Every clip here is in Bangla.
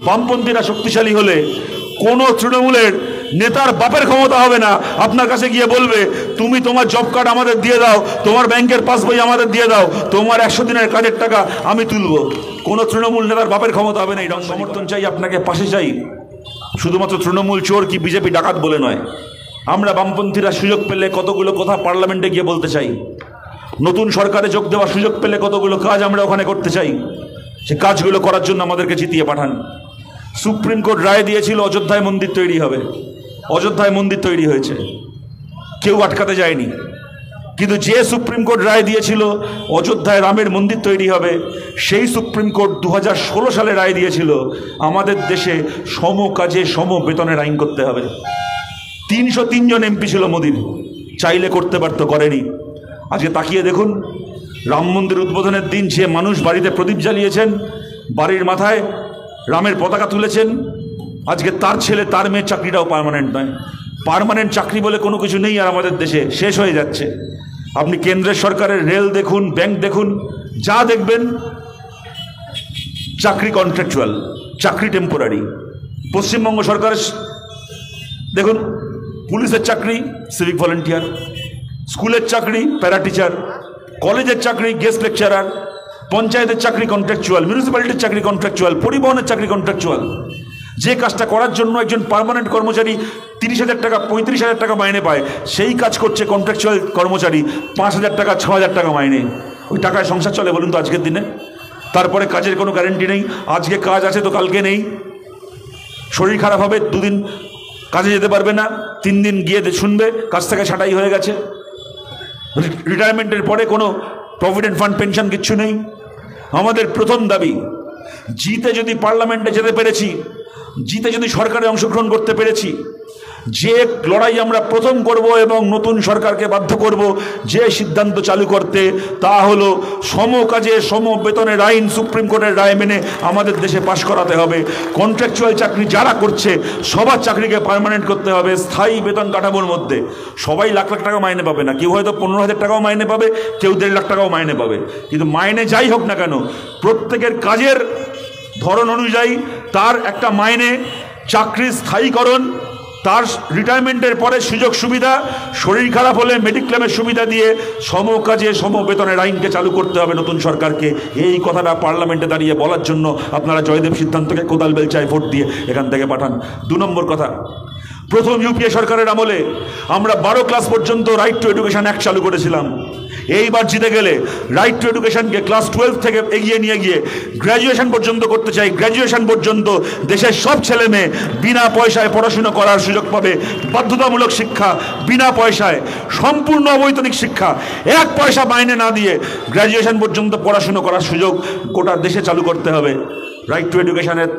বামপন্থীরা শক্তিশালী হলে কোনো তৃণমূলের নেতার বাপের ক্ষমতা হবে না আপনার কাছে গিয়ে বলবে তুমি তোমার জব কার্ড আমাদের দিয়ে দাও, তোমার ব্যাংকের পাসবই আমাদের দিয়ে দাও, তোমার 100 দিনের কাজের টাকা আমি তুলবো। কোনো তৃণমূল নেতার বাপের ক্ষমতা হবে না। এই সমর্থন চাই, আপনাকে পাশে চাই, শুধুমাত্র তৃণমূল চোর কি বিজেপি ডাকাত বলে নয়। আমরা বামপন্থীরা সুযোগ পেলে কতগুলো কথা পার্লামেন্টে গিয়ে বলতে চাই, নতুন সরকারে যোগ দেওয়ার সুযোগ পেলে কতগুলো কাজ আমরা ওখানে করতে চাই। সে কাজগুলো করার জন্য আমাদেরকে জিতিয়ে পাঠান। সুপ্রিম কোর্ট রায় দিয়েছিল অযোধ্যায় মন্দির তৈরি হবে, অযোধ্যায় মন্দির তৈরি হয়েছে, কেউ আটকাতে যায়নি। কিন্তু যে সুপ্রিম কোর্ট রায় দিয়েছিল অযোধ্যায় রামের মন্দির তৈরি হবে, সেই সুপ্রিম কোর্ট 2016 সালে রায় দিয়েছিল আমাদের দেশে সম কাজে সম বেতনের আইন করতে হবে। 303 জন এমপি ছিল মোদির, চাইলে করতে পারতো, করেনি। আজকে তাকিয়ে দেখুন, রাম মন্দির উদ্বোধনের দিন যে মানুষ বাড়িতে প্রদীপ জ্বালিয়েছেন, বাড়ির মাথায় রামের পতাকা তুলেছেন, আজকে তার ছেলে তার মেয়ের চাকরিটাও পার্মানেন্ট নয়। পার্মানেন্ট চাকরি বলে কোনো কিছু নেই আর আমাদের দেশে, শেষ হয়ে যাচ্ছে। আপনি কেন্দ্রের সরকারের রেল দেখুন, ব্যাংক দেখুন, যা দেখবেন চাকরি কন্ট্রাকচুয়াল, চাকরি টেম্পোরারি। পশ্চিমবঙ্গ সরকারের দেখুন, পুলিশের চাকরি সিভিক ভলেন্টিয়ার, স্কুলের চাকরি প্যারা টিচার, কলেজের চাকরি গেস্ট লেকচারার, পঞ্চায়েতের চাকরি কন্ট্রাকচুয়াল, মিউনিসিপ্যালিটির চাকরি কন্ট্রাকচুয়াল, পরিবহনের চাকরি কন্ট্রাকচুয়াল। যে কাজটা করার জন্য একজন পার্মানেন্ট কর্মচারী 30,000 টাকা 35,000 টাকা মাইনে পায়, সেই কাজ করছে কন্ট্রাকচুয়াল কর্মচারী 5,000 টাকা 6,000 টাকা মাইনে। ওই টাকায় সংসার চলে বলুন তো আজকের দিনে? তারপরে কাজের কোনো গ্যারেন্টি নেই, আজকে কাজ আছে তো কালকে নেই। শরীর খারাপ হবে, 2 দিন কাজে যেতে পারবে না, 3 দিন গিয়ে শুনবে কাজ থেকে ছাঁটাই হয়ে গেছে। রিটায়ারমেন্টের পরে কোনো প্রভিডেন্ট ফান্ড, পেনশন কিচ্ছু নেই। আমাদের প্রথম দাবি, জিতে যদি পার্লামেন্টে যেতে পেরেছি, জিতে যদি সরকারে অংশগ্রহণ করতে পেরেছি, যে লড়াই আমরা প্রথম করব এবং নতুন সরকারকে বাধ্য করব যে সিদ্ধান্ত চালু করতে, তা হলো সম কাজে সম বেতনের আইন সুপ্রিম কোর্টের রায় মেনে আমাদের দেশে পাশ করাতে হবে। কন্ট্রাকচুয়াল চাকরি যারা করছে সবার চাকরিকে পার্মানেন্ট করতে হবে, স্থায়ী বেতন কাঠামোর মধ্যে। সবাই লাখ লাখ টাকা মাইনে পাবে না, কেউ হয়তো 15,000 টাকাও মাইনে পাবে, কেউ 1.5 লাখ টাকাও মাইনে পাবে। কিন্তু মাইনে যাই হোক না কেন, প্রত্যেকের কাজের ধরন অনুযায়ী তার একটা মাইনে, চাকরির স্থায়ীকরণ, তার রিটায়ারমেন্টের পরে সুযোগ সুবিধা, শরীর খারাপ হলে মেডিক্লেমের সুবিধা দিয়ে সম কাজে সম বেতনের আইনকে চালু করতে হবে নতুন সরকারকে। এই কথাটা পার্লামেন্টে দাঁড়িয়ে বলার জন্য আপনারা জয়দেব সিদ্ধান্তকে কোদাল বেলচায় ভোট দিয়ে এখান থেকে পাঠান। 2 নম্বর কথা, প্রথম ইউপিএ সরকারের আমলে আমরা 12 ক্লাস পর্যন্ত রাইট টু এডুকেশন অ্যাক্ট চালু করেছিলাম। এইবার জিতে গেলে রাইট টু এডুকেশনকে ক্লাস 12 থেকে এগিয়ে নিয়ে গিয়ে গ্র্যাজুয়েশন পর্যন্ত করতে চাই। গ্র্যাজুয়েশন পর্যন্ত দেশের সব ছেলে মেয়ে বিনা পয়সায় পড়াশুনো করার সুযোগ পাবে। বাধ্যতামূলক শিক্ষা, বিনা পয়সায়, সম্পূর্ণ অবৈতনিক শিক্ষা, 1 পয়সা মাইনে না দিয়ে গ্র্যাজুয়েশন পর্যন্ত পড়াশুনো করার সুযোগ গোটা দেশে চালু করতে হবে। রাইট টু এডুকেশনের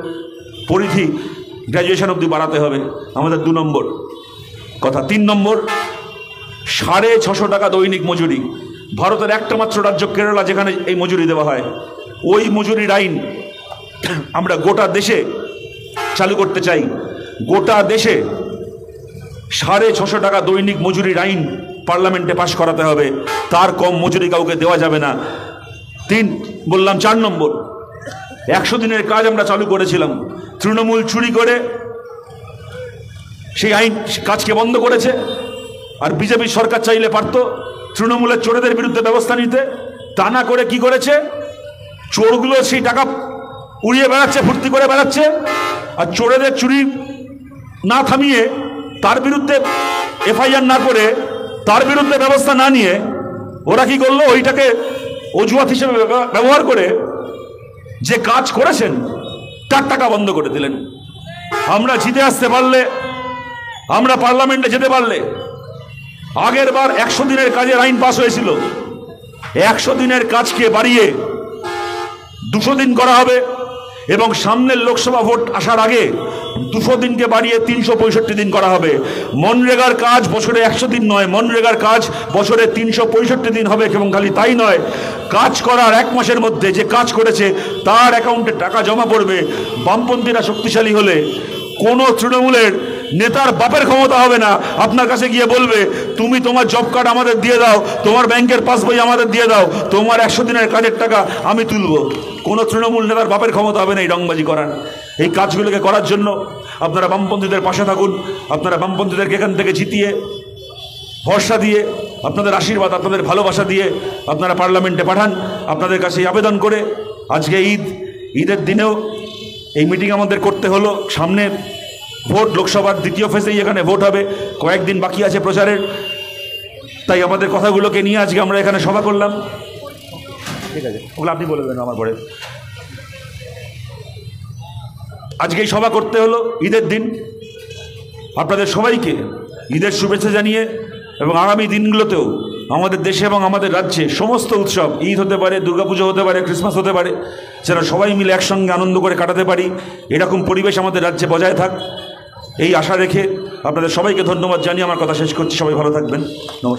পরিধি গ্র্যাজুয়েশন অবধি বাড়াতে হবে, আমাদের 2 নম্বর কথা। 3 নম্বর, 650 টাকা দৈনিক মজুরি। ভারতের একটা মাত্র রাজ্য কেরালা যেখানে এই মজুরি দেওয়া হয়। ওই মজুরির আইন আমরা গোটা দেশে চালু করতে চাই। গোটা দেশে 650 টাকা দৈনিক মজুরির আইন পার্লামেন্টে পাশ করাতে হবে, তার কম মজুরি কাউকে দেওয়া যাবে না। 4 নম্বর, 100 দিনের কাজ আমরা চালু করেছিলাম। তৃণমূল চুরি করে সেই আইন কাজকে বন্ধ করেছে। আর বিজেপি সরকার চাইলে পারত তৃণমূলের চোরেদের বিরুদ্ধে ব্যবস্থা নিতে, তা না করে কি করেছে, চোরগুলো সেই টাকা উড়িয়ে বেড়াচ্ছে, ফুর্তি করে বেড়াচ্ছে। আর চোরেদের চুরি না থামিয়ে, তার বিরুদ্ধে এফআইআর না করে, তার বিরুদ্ধে ব্যবস্থা না নিয়ে ওরা কি করলো, ওইটাকে অজুহাত হিসেবে ব্যবহার করে যে কাজ করেছেন তার টাকা বন্ধ করে দিলেন। আমরা জিতে আসতে পারলে, আমরা পার্লামেন্টে যেতে পারলে, আগের বার 100 দিনের কাজের আইন পাস হয়েছিল, 100 দিনের কাজকে বাড়িয়ে 200 দিন করা হবে এবং সামনের লোকসভা ভোট আসার আগে 200 দিনকে বাড়িয়ে 365 দিন করা হবে। মনরেগার কাজ বছরে 100 দিন নয়, মনরেগার কাজ বছরে 365 দিন হবে। এবং খালি তাই নয়, কাজ করার 1 মাসের মধ্যে যে কাজ করেছে তার অ্যাকাউন্টে টাকা জমা পড়বে। বামপন্থীরা শক্তিশালী হলে কোনো তৃণমূলের নেতার বাপের ক্ষমতা হবে না আপনার কাছে গিয়ে বলবে তুমি তোমার জব কার্ড আমাদের দিয়ে দাও, তোমার ব্যাংকের পাসবই আমাদের দিয়ে দাও, তোমার 100 দিনের কাজের টাকা আমি তুলবো। কোনো তৃণমূল নেতার বাপের ক্ষমতা হবে না এই রংবাজি করার। এই কাজগুলোকে করার জন্য আপনারা বামপন্থীদের পাশে থাকুন, আপনারা বামপন্থীদেরকে এখান থেকে জিতিয়ে ভরসা দিয়ে, আপনাদের আশীর্বাদ, আপনাদের ভালোবাসা দিয়ে আপনারা পার্লামেন্টে পাঠান। আপনাদের কাছে আবেদন করে আজকে ঈদের দিনেও এই মিটিং আমাদের করতে হলো। সামনে ভোট, লোকসভার দ্বিতীয় ফেজেই এখানে ভোট হবে, কয়েকদিন বাকি আছে প্রচারের, তাই আমাদের কথাগুলোকে নিয়ে আজকে আমরা এখানে সভা করলাম। ঠিক আছে, ওগুলো আপনি বলে দেবেন আমার পরে। আজকে এই সভা করতে হলো ঈদের দিন। আপনাদের সবাইকে ঈদের শুভেচ্ছা জানিয়ে এবং আগামী দিনগুলোতেও আমাদের দেশে এবং আমাদের রাজ্যে সমস্ত উৎসব, ঈদ হতে পারে, দুর্গাপুজো হতে পারে, ক্রিসমাস হতে পারে, যেন সবাই মিলে একসঙ্গে আনন্দ করে কাটাতে পারি, এরকম পরিবেশ আমাদের রাজ্যে বজায় থাক, এই আশা রেখে আপনাদের সবাইকে ধন্যবাদ জানিয়ে আমার কথা শেষ করছি। সবাই ভালো থাকবেন। নমস্কার।